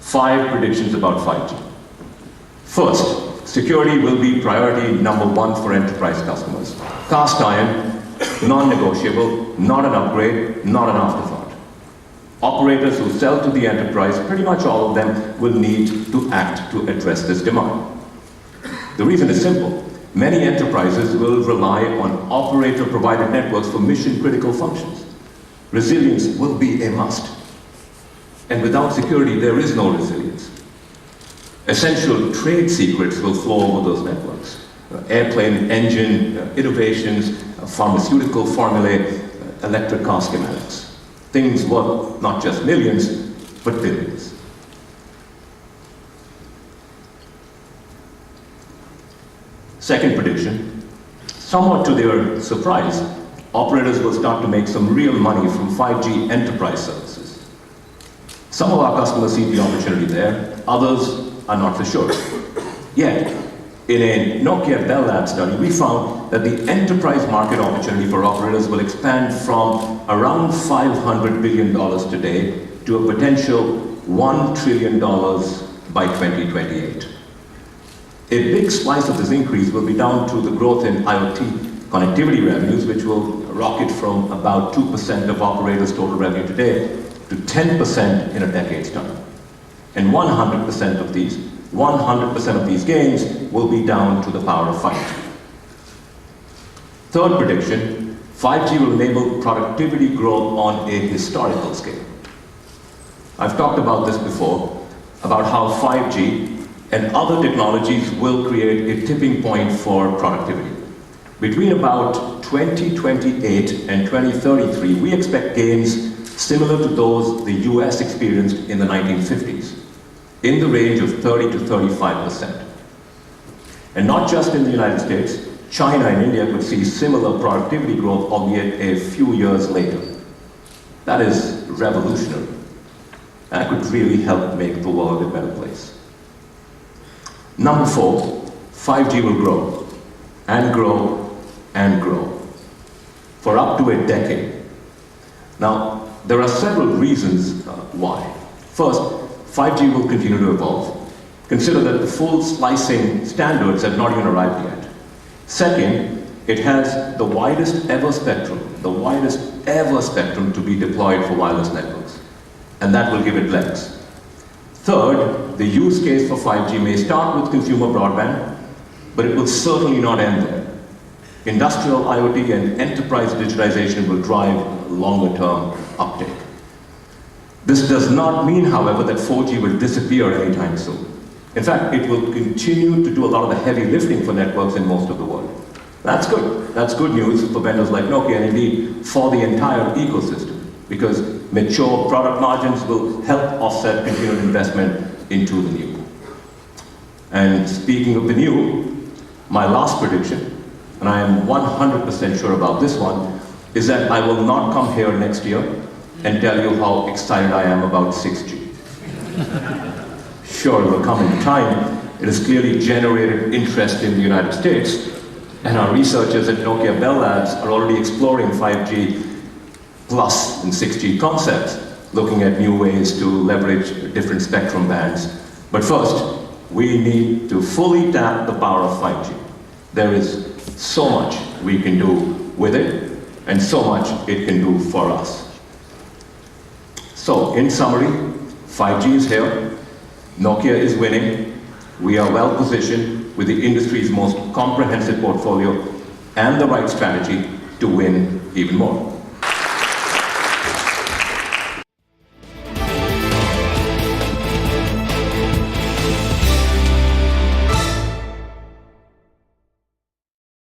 5 predictions about 5G. First, security will be priority number 1 for enterprise customers. Cast iron, non-negotiable, not an upgrade, not an afterthought. Operators who sell to the enterprise, pretty much all of them, will need to act to address this demand. The reason is simple. Many enterprises will rely on operator-provided networks for mission-critical functions. Resilience will be a must. And without security, there is no resilience. Essential trade secrets will flow over those networks. Airplane engine innovations, pharmaceutical formulae, electric car schematics. Things worth not just millions, but billions. Second prediction, somewhat to their surprise, operators will start to make some real money from 5G enterprise services. Some of our customers see the opportunity there, others are not so sure. Yet, in a Nokia Bell Labs study, we found that the enterprise market opportunity for operators will expand from around $500 billion today to a potential $1 trillion by 2028. A big slice of this increase will be down to the growth in IoT connectivity revenues, which will rocket from about 2% of operators' total revenue today to 10% in a decade's time. And 100% of these gains will be down to the power of 5G. Third prediction, 5G will enable productivity growth on a historical scale. I've talked about this before, about how 5G and other technologies will create a tipping point for productivity. Between about 2028 and 2033, we expect gains similar to those the US experienced in the 1950s, in the range of 30 to 35%. And not just in the United States, China and India could see similar productivity growth, albeit a few years later. That is revolutionary. That could really help make the world a better place. Number 4, 5G will grow, and grow, and grow, for up to a decade. Now, there are several reasons why. First, 5G will continue to evolve. Consider that the full slicing standards have not even arrived yet. Second, it has the widest ever spectrum to be deployed for wireless networks, and that will give it legs. Third, the use case for 5G may start with consumer broadband, but it will certainly not end there. Industrial IoT and enterprise digitization will drive longer-term uptake. This does not mean, however, that 4G will disappear anytime soon. In fact, it will continue to do a lot of the heavy lifting for networks in most of the world. That's good. That's good news for vendors like Nokia and indeed for the entire ecosystem, because mature product margins will help offset continued investment into the new. And speaking of the new, my last prediction, and I am 100% sure about this one, is that I will not come here next year and tell you how excited I am about 6G. Sure, it will come in time. It has clearly generated interest in the United States, and our researchers at Nokia Bell Labs are already exploring 5G plus and 6G concepts, looking at new ways to leverage different spectrum bands. But first, we need to fully tap the power of 5G. There is so much we can do with it, and so much it can do for us. So, in summary, 5G is here, Nokia is winning, we are well positioned with the industry's most comprehensive portfolio and the right strategy to win even more.